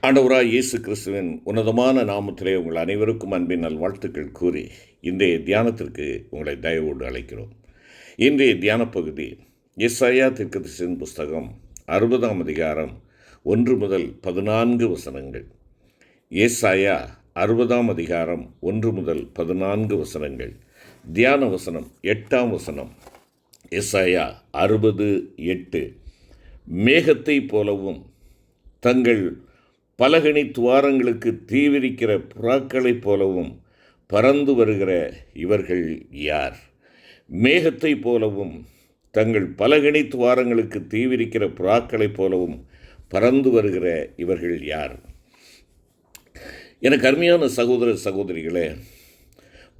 ஆண்டவராய் இயேசு கிறிஸ்துவின் உன்னதமான நாமத்திலே உங்கள் அனைவருக்கும் அன்பின் நல்வாழ்த்துக்கள் கூறி இன்றைய தியானத்திற்கு உங்களை தயவோடு அழைக்கிறோம். இன்றைய தியான பகுதி எசாயா தீர்க்கதரிசியின் புஸ்தகம் 60ஆம் அதிகாரம் 1 முதல் 14 வசனங்கள். எசாயா 60ஆம் அதிகாரம் 1 முதல் 14 வசனங்கள். தியான வசனம் 8ஆம் வசனம். எசாயா 60:8. மேகத்தை போலவும் தங்கள் பலகணி துவாரங்களுக்கு தீவிரிக்கிற புறாக்களைப் போலவும் பறந்து வருகிற இவர்கள் யார்? மேகத்தை போலவும் தங்கள் பலகணி துவாரங்களுக்கு தீவிரிக்கிற புறாக்களைப் போலவும் பறந்து வருகிற இவர்கள் யார்? எனக்கு அருமையான சகோதர சகோதரிகளே,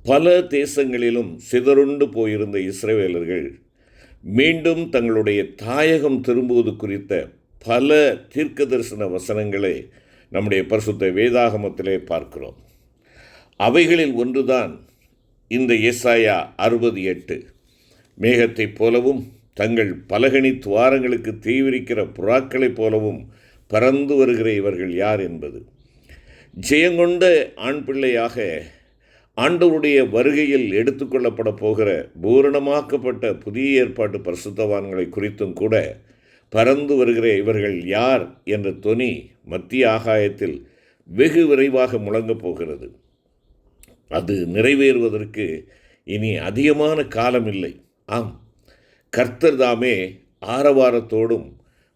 பல தேசங்களிலும் சிதறுண்டு போயிருந்த இஸ்ரவேலர்கள் மீண்டும் தங்களுடைய தாயகம் திரும்புவது குறித்த பல தீர்க்க தரிசன வசனங்களை நம்முடைய பரிசுத்த வேதாகமத்திலே பார்க்கிறோம். அவைகளில் ஒன்றுதான் இந்த எசாயா 60:8. மேகத்தைப் போலவும் தங்கள் பலகணி துவாரங்களுக்கு தீவிரிக்கிற புறாக்களைப் போலவும் பறந்து வருகிற இவர்கள் யார் என்பது. ஜெயங்கொண்ட ஆண் பிள்ளையாக ஆண்டவருடைய வருகையில் எடுத்துக்கொள்ளப்பட போகிற பூரணமாக்கப்பட்ட புதிய ஏற்பாட்டு பரிசுத்தவான்களை குறித்தும் கூட பறந்து வருகிற இவர்கள் யார் என்ற தொனி மத்திய ஆகாயத்தில் வெகு விரைவாக முழங்கப் போகிறது. அது நிறைவேறுவதற்கு இனி அதிகமான காலம் இல்லை. ஆம், கர்த்தர் தாமே ஆரவாரத்தோடும்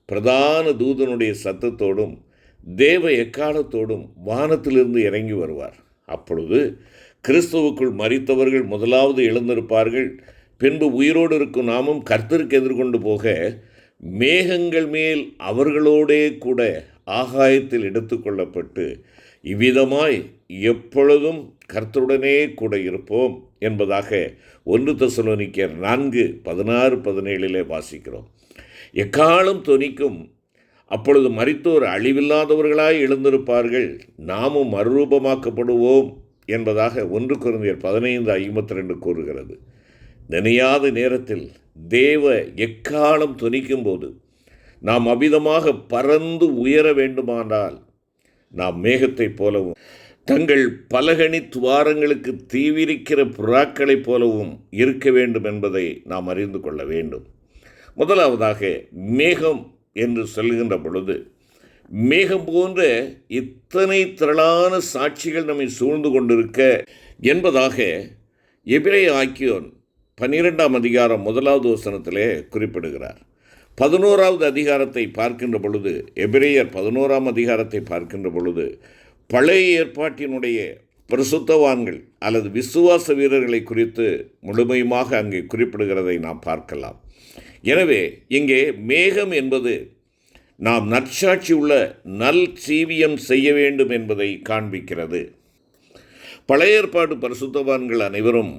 பிரதான தூதனுடைய சத்தத்தோடும் தேவ எக்காலத்தோடும் வானத்திலிருந்து இறங்கி வருவார். அப்பொழுது கிறிஸ்துவுக்குள் மரித்தவர்கள் முதலாவது எழுந்திருப்பார்கள். பின்பு உயிரோடு இருக்கும் நாமும் கர்த்தருக்கு எதிர்கொண்டு போக மேகங்கள் மேல் அவர்களோடே கூட ஆகாயத்தில் எடுத்துக்கொள்ளப்பட்டு இவ்விதமாய் எப்பொழுதும் கர்த்தருடனே கூட இருப்போம் என்பதாக 1 தெசலோனிக்கேயர் 4:16-17 வாசிக்கிறோம். எக்காலம் தொனிக்கும். அப்பொழுது மரித்தோர் அழிவில்லாதவர்களாய் எழுந்திருப்பார்கள், நாமும் மறுரூபமாக்கப்படுவோம் என்பதாக 1 கொரிந்தியர் 15:52 கூறுகிறது. நினையாத நேரத்தில் தேவ எக்காலம் தொனிக்கும் போது நாம் அபிதமாக பறந்து உயர வேண்டுமானால் நாம் மேகத்தைப் போலவும் தங்கள் பலகணி துவாரங்களுக்கு தீவிரிக்கிற புறாக்களைப் போலவும் இருக்க வேண்டும் என்பதை நாம் அறிந்து கொள்ள வேண்டும். முதலாவதாக மேகம் என்று சொல்கின்ற பொழுது, மேகம் போன்ற இத்தனை திரளான சாட்சிகள் நம்மை சூழ்ந்து கொண்டிருக்க என்பதாக எபிரேய ஆக்கியோன் 12ஆம் அதிகாரம் 1வது வசனத்திலே குறிப்பிடுகிறார். 11வது அதிகாரத்தை பார்க்கின்ற பொழுது, எபிரேயர் 11ஆம் அதிகாரத்தை பார்க்கின்ற பொழுது பழைய ஏற்பாட்டினுடைய பரிசுத்தவான்கள் அல்லது விசுவாச வீரர்களை குறித்து முழுமையுமாக அங்கே குறிப்பிடுகிறதை நாம் பார்க்கலாம். எனவே இங்கே மேகம் என்பது நாம் நற்சாட்சி உள்ள நல் ஜீவியம் செய்ய வேண்டும் என்பதை காண்பிக்கிறது. பழைய ஏற்பாடு பரிசுத்தவான்கள் அனைவரும்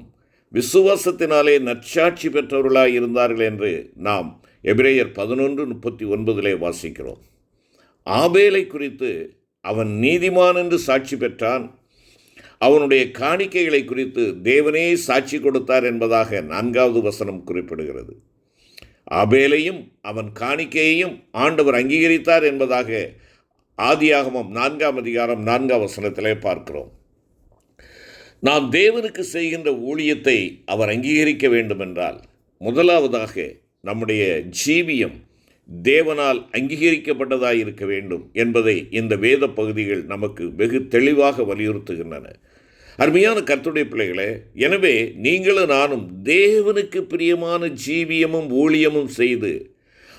விசுவாசத்தினாலே நற்சாட்சி பெற்றவர்களாய் இருந்தார்கள் என்று நாம் எபிரேயர் 11:39 வாசிக்கிறோம். ஆபேலை குறித்து அவன் நீதிமான் என்று சாட்சி பெற்றான், அவனுடைய காணிக்கைகளை குறித்து தேவனே சாட்சி கொடுத்தார் என்பதாக 4வது வசனம் குறிப்பிடுகிறது. ஆபேலையும் அவன் காணிக்கையையும் ஆண்டவர் அங்கீகரித்தார் என்பதாக ஆதியாகமம் 4ஆம் அதிகாரம் 4ஆம் வசனத்திலே பார்க்கிறோம். நாம் தேவனுக்கு செய்கின்ற ஊழியத்தை அவர் அங்கீகரிக்க வேண்டுமென்றால் முதலாவதாக நம்முடைய ஜீவியம் தேவனால் அங்கீகரிக்கப்பட்டதாக இருக்க வேண்டும் என்பதை இந்த வேத பகுதிகள் நமக்கு வெகு தெளிவாக வலியுறுத்துகின்றன. அருமையான கர்த்தருடைய பிள்ளைகளே, எனவே நீங்களும் நானும் தேவனுக்கு பிரியமான ஜீவியமும் ஊழியமும் செய்து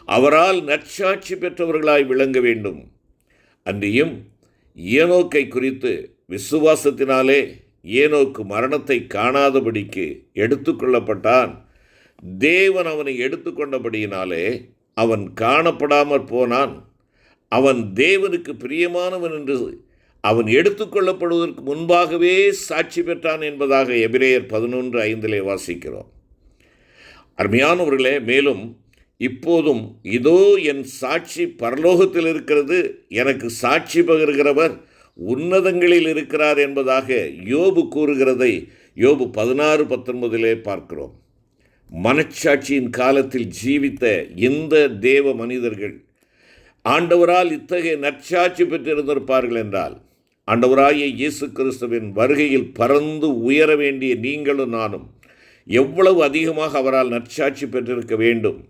அவரால் நற்சாட்சி பெற்றவர்களாய் விளங்க வேண்டும். அன்றியும் ஏனோக்கை குறித்து விசுவாசத்தினாலே ஏனோக்கு மரணத்தை காணாதபடிக்கு எடுத்துக்கொள்ளப்பட்டான். தேவன் அவனை எடுத்துக்கொண்டபடியினாலே அவன் காணப்படாமற் போனான். அவன் தேவனுக்கு பிரியமானவன் என்று அவன் எடுத்துக்கொள்ளப்படுவதற்கு முன்பாகவே சாட்சி பெற்றான் என்பதாக எபிரேயர் 11:5 வாசிக்கிறோம். அருமையானவர்களே, மேலும் இப்போதும் இதோ என் சாட்சி பரலோகத்தில் இருக்கிறது, எனக்கு சாட்சி பகிர்கிறவர் உன்னதங்களில் இருக்கிறார் என்பதாக யோபு கூறுகிறதை யோபு 16:19 பார்க்கிறோம். மனச்சாட்சியின் காலத்தில் ஜீவித்த இந்த தேவ மனிதர்கள் ஆண்டவரால் இத்தகைய நற்சாட்சி பெற்றிருந்திருப்பார்கள் என்றால், ஆண்டவராகிய இயேசு கிறிஸ்துவின் வருகையில் பறந்து உயர வேண்டிய நீங்களும் நானும் எவ்வளவு அதிகமாக அவரால் நற்சாட்சி பெற்றிருக்க வேண்டும்.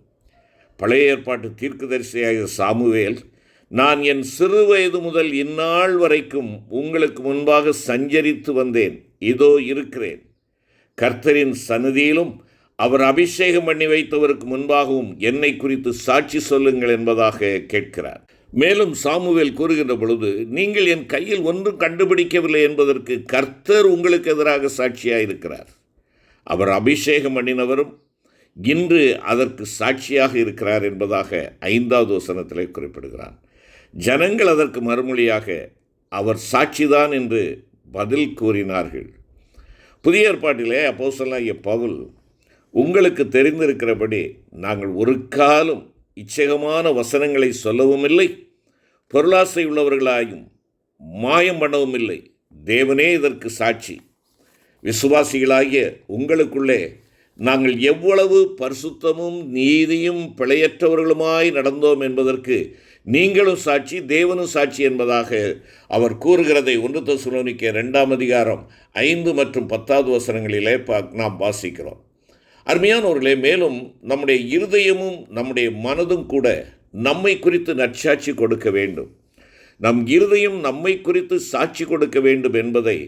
பழைய ஏற்பாட்டு தீர்க்கதரிசியாகிய சாமுவேல், நான் என் சிறு வயது முதல் இந்நாள் வரைக்கும் உங்களுக்கு முன்பாக சஞ்சரித்து வந்தேன், இதோ இருக்கிறேன், கர்த்தரின் சந்நிதியிலும் அவர் அபிஷேகம் பண்ணி வைத்தவருக்கு முன்பாகவும் என்னை குறித்து சாட்சி சொல்லுங்கள் என்பதாக கேட்கிறார். மேலும் சாமுவேல் கூறுகின்ற பொழுது, நீங்கள் என் கையில் ஒன்றும் கண்டுபிடிக்கவில்லை என்பதற்கு கர்த்தர் உங்களுக்கு எதிராக சாட்சியாயிருக்கிறார், அவர் அபிஷேகம் பண்ணினவரும் இன்று அதற்கு சாட்சியாக இருக்கிறார் என்பதாக 5வது வசனத்திலே குறிப்பிடுகிறார். ஜனங்கள் அதற்கு மறுமொழியாக அவர் சாட்சிதான் என்று பதில் கூறினார்கள். புதிய ஏற்பாட்டிலே அப்போஸ்தலனாகிய பவுல், உங்களுக்கு தெரிந்திருக்கிறபடி நாங்கள் ஒரு காலம் இச்சகமான வசனங்களை சொல்லவும் இல்லை, பொருளாசை உள்ளவர்களாயும் மாயம் பண்ணவும் இல்லை, தேவனே இதற்கு சாட்சி, விசுவாசிகளாகிய உங்களுக்குள்ளே நாங்கள் எவ்வளவு பரிசுத்தமும் நீதியும் பிழையற்றவர்களுமாய் நடந்தோம் என்பதற்கு நீங்களும் சாட்சி, தேவனும் சாட்சி என்பதாக அவர் கூறுகிறதை 1 தெசலோனிக்கேயர் 2ஆம் அதிகாரம் 5 மற்றும் 10வது வசனங்களிலே நாம் வாசிக்கிறோம். அருமையானவர்களே, மேலும் நம்முடைய இருதயமும் நம்முடைய மனதும் கூட நம்மை குறித்து நற்சாட்சி கொடுக்க வேண்டும். நம் இருதயம் நம்மை குறித்து சாட்சி கொடுக்க வேண்டும் என்பதை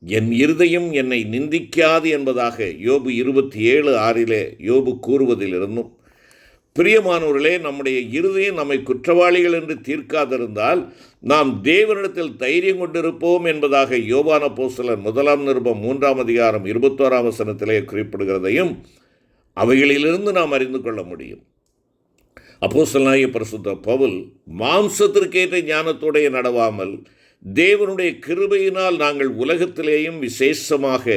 என் இருதயம் என்னை நிந்திக்காது என்பதாக யோபு 27:6 யோபு கூறுவதிலிருந்தும், பிரியமானவர்களே, நம்முடைய இருதயம் நம்மை குற்றவாளிகள் என்று தீர்க்காதிருந்தால் நாம் தேவனிடத்தில் தைரியம் கொண்டிருப்போம் என்பதாக யோவான் அப்போஸ்தலர் 1ஆம் நிருபம் 3ஆம் அதிகாரம் 21ஆம் வசனத்திலே குறிப்பிடுகிறதையும் அவைகளிலிருந்து நாம் அறிந்து கொள்ள முடியும். அப்போஸ்தலனாகிய பரிசுத்த பவுல், மாம்சத்திற்கேற்ற ஞானத்தோடைய நடவாமல் தேவனுடைய கிருபையினால் நாங்கள் உலகத்திலேயும் விசேஷமாக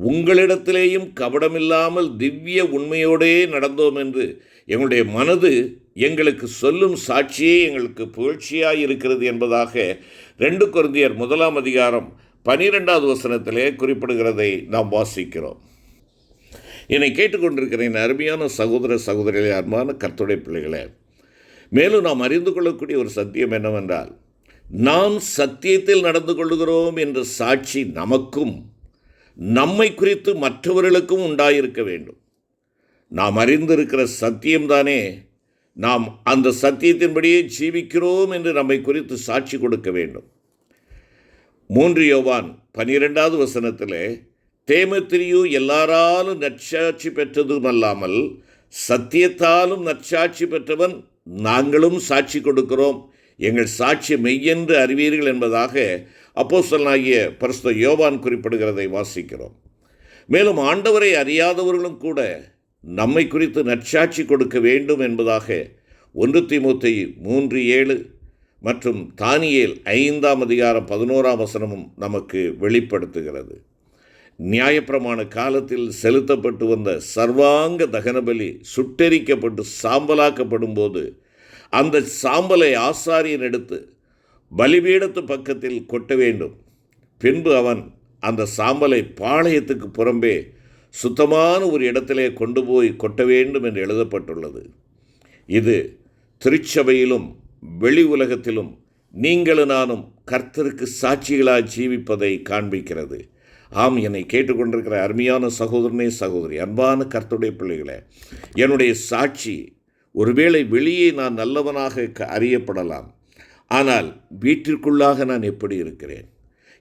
உங்களிடத்திலேயும் கபடமில்லாமல் திவ்ய உண்மையோடே நடந்தோம் என்று எங்களுடைய மனது எங்களுக்கு சொல்லும் சாட்சியே எங்களுக்கு புகழ்ச்சியாக இருக்கிறது என்பதாக 2 கொரிந்தியர் 1ஆம் அதிகாரம் 12வது வசனத்திலே குறிப்பிடுகிறதை நாம் வாசிக்கிறோம். என்னை கேட்டுக்கொண்டிருக்கிறேன் அருமையான சகோதர சகோதரிகளே, அன்பான கர்த்தருடைய பிள்ளைகளே, மேலும் நாம் அறிந்து கொள்ளக்கூடிய ஒரு சத்தியம் என்னவென்றால், நாம் சத்தியத்தில் நடந்து கொள்கிறோம் என்ற சாட்சி நமக்கும் நம்மை குறித்து மற்றவர்களுக்கும் உண்டாயிருக்க வேண்டும். நாம் அறிந்திருக்கிற சத்தியம்தானே நாம் அந்த சத்தியத்தின்படியே ஜீவிக்கிறோம் என்று நம்மை குறித்து சாட்சி கொடுக்க வேண்டும். 3 யோவான் 12வது வசனத்திலே, தேமத்திரியு எல்லாராலும் நற்சாட்சி பெற்றதுமல்லாமல் சத்தியத்தாலும் நற்சாட்சி பெற்றவன், நாங்களும் சாட்சி கொடுக்கிறோம், எங்கள் சாட்சி மெய்யென்று அறிவீர்கள் என்பதாக அப்போஸ்தலனாகிய பரிசுத்த யோவான் குறிப்பிடுகிறதை வாசிக்கிறோம். மேலும் ஆண்டவரை அறியாதவர்களும் கூட நம்மை குறித்து நற்சாட்சி கொடுக்க வேண்டும் என்பதாக 1 தீமோத்தேயு 3:7 மற்றும் தானியேல் 5ஆம் அதிகாரம் 11ஆம் வசனமும் நமக்கு வெளிப்படுத்துகிறது. நியாயப்பிரமாண காலத்தில் செலுத்தப்பட்டு வந்த சர்வாங்க தகனபலி சுட்டெரிக்கப்பட்டு சாம்பலாக்கப்படும் போது அந்த சாம்பலை ஆசாரியன் எடுத்து பலிபீடத்து பக்கத்தில் கொட்ட வேண்டும். பின்பு அவன் அந்த சாம்பலை பாளையத்துக்கு புறம்பே சுத்தமான ஒரு இடத்திலே கொண்டு போய் கொட்ட வேண்டும் என்று எழுதப்பட்டுள்ளது. இது திருச்சபையிலும் வெளி உலகத்திலும் நீங்களும் நானும் கர்த்தருக்கு சாட்சிகளாய் ஜீவிப்பதை காண்பிக்கிறது. ஆம், என்னை கேட்டுக்கொண்டிருக்கிற அருமையான சகோதரனே சகோதரி, அன்பான கர்த்தருடைய பிள்ளைகளே, என்னுடைய சாட்சி ஒருவேளை வெளியே நான் நல்லவனாக அறியப்படலாம், ஆனால் வீட்டிற்குள்ளாக நான் எப்படி இருக்கிறேன்,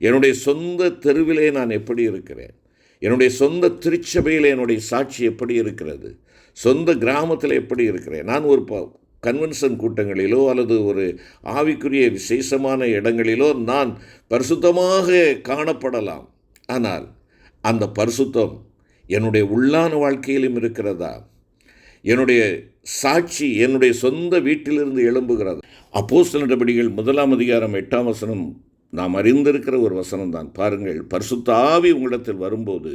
என்னுடைய சொந்த தெருவிலே நான் எப்படி இருக்கிறேன், என்னுடைய சொந்த திருச்சபையில் என்னுடைய சாட்சி எப்படி இருக்கிறது, சொந்த கிராமத்தில் எப்படி இருக்கிறேன், நான் ஒரு கன்வென்ஷன் கூட்டங்களிலோ அல்லது ஒரு ஆவிக்குரிய விசேஷமான இடங்களிலோ நான் பரிசுத்தமாக காணப்படலாம், ஆனால் அந்த பரிசுத்தம் என்னுடைய உள்ளான வாழ்க்கையிலும் இருக்கிறதா? என்னுடைய சாட்சி என்னுடைய சொந்த வீட்டிலிருந்து எழும்புகிறது. அப்போஸ்தலர் நடபடிகள் 1ஆம் அதிகாரம் 8ஆம் வசனம் நாம் அறிந்திருக்கிற ஒரு வசனம்தான். பாருங்கள், பரிசுத்த ஆவி உங்களிடத்தில் வரும்போது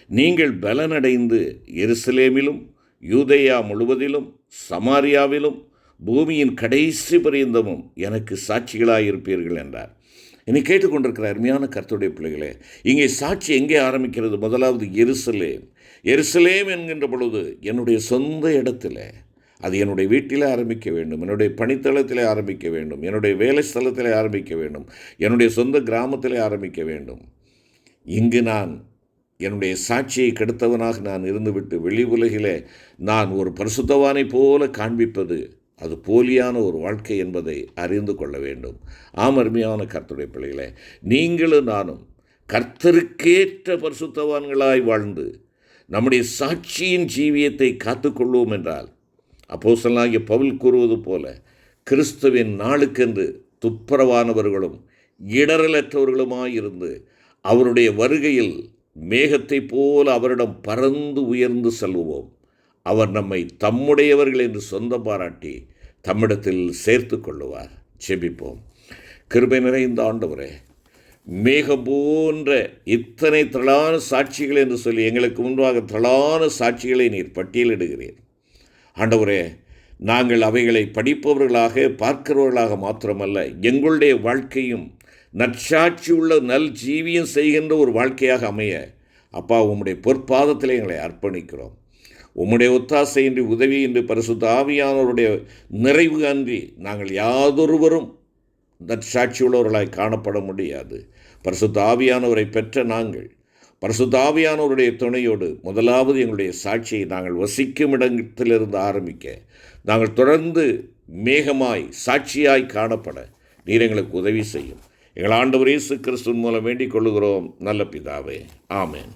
நீங்கள் பலனடைந்து எருசலேமிலும் யூதேயா முழுவதிலும் சமாரியாவிலும் பூமியின் கடைசி பரியந்தமும் எனக்கு சாட்சிகளாயிருப்பீர்கள் என்றார். என்னை கேட்டுக்கொண்டிருக்கிற அருமையான கர்த்தருடைய பிள்ளைகளே, இங்கே சாட்சி எங்கே ஆரம்பிக்கிறது? முதலாவது எருசலேம். எருசலேம் என்கின்ற பொழுது என்னுடைய சொந்த இடத்துல, அது என்னுடைய வீட்டில் ஆரம்பிக்க வேண்டும், என்னுடைய பணித்தளத்தில் ஆரம்பிக்க வேண்டும், என்னுடைய வேலை ஸ்தலத்தில் ஆரம்பிக்க வேண்டும், என்னுடைய சொந்த கிராமத்தில் ஆரம்பிக்க வேண்டும். இங்கு நான் என்னுடைய சாட்சியை கெடுத்தவனாக நான் இருந்துவிட்டு வெளி உலகிலே நான் ஒரு பரிசுத்தவானை போல காண்பிப்பது அது போலியான ஒரு வாழ்க்கை என்பதை அறிந்து கொள்ள வேண்டும். அருமையான கர்த்தருடைய பிள்ளைகளே, நீங்களும் நானும் கர்த்தருக்கேற்ற பரிசுத்தவான்களாய் வாழ்ந்து நம்முடைய சாட்சியின் ஜீவியத்தை காத்துக்கொள்வோம் என்றால், அப்போஸ்தலனாகிய பவுல் கூறுவது போல, கிறிஸ்துவின் நாளுக்கென்று துப்புரவானவர்களும் இடரலற்றவர்களுமாயிருந்து அவருடைய வருகையில் மேகத்தைப் போல அவரிடம் பறந்து உயர்ந்து செல்வோம். அவர் நம்மை தம்முடையவர்கள் என்று சொந்தம் பாராட்டி தம்மிடத்தில் சேர்த்து கொள்ளுவார். செபிப்போம். கிருபை நிறைந்த ஆண்டவரே, மேகம் போன்ற இத்தனை திரளான சாட்சிகள் என்று சொல்லி எங்களுக்கு முன்பாக திரளான சாட்சிகளை நீர் பட்டியலிடுகிறீர். ஆண்டவரே, நாங்கள் அவைகளை படிப்பவர்களாக பார்க்கிறவர்களாக மாத்திரமல்ல, எங்களுடைய வாழ்க்கையும் நற்சாட்சி உள்ள நல் ஜீவியம் செய்கின்ற ஒரு வாழ்க்கையாக அமைய அப்பா உம்முடைய பொற்பாதத்தில் எங்களை அர்ப்பணிக்கிறோம். உம்முடைய ஒத்தாசையின்றி உதவியின்றி பரிசுத்த ஆவியானவருடைய நிறைவு அன்றி நாங்கள் யாதொருவரும் நற்சாட்சி உள்ளவர்களாய் காணப்பட முடியாது. பரிசுத்த ஆவியானவரை பெற்ற நாங்கள் பரிசுத்த ஆவியானவருடைய துணையோடு முதலாவது எங்களுடைய சாட்சியை நாங்கள் வசிக்கும் இடத்திலிருந்து ஆரம்பிக்க நாங்கள் தொடர்ந்து மேகமாய் சாட்சியாய் காணப்பட நீர் எங்களுக்கு உதவி செய்யும். எங்கள் ஆண்டவர் இயேசு கிறிஸ்துவின் மூலம் வேண்டிக் கொள்ளுகிறோம் நல்ல பிதாவே. ஆமென்.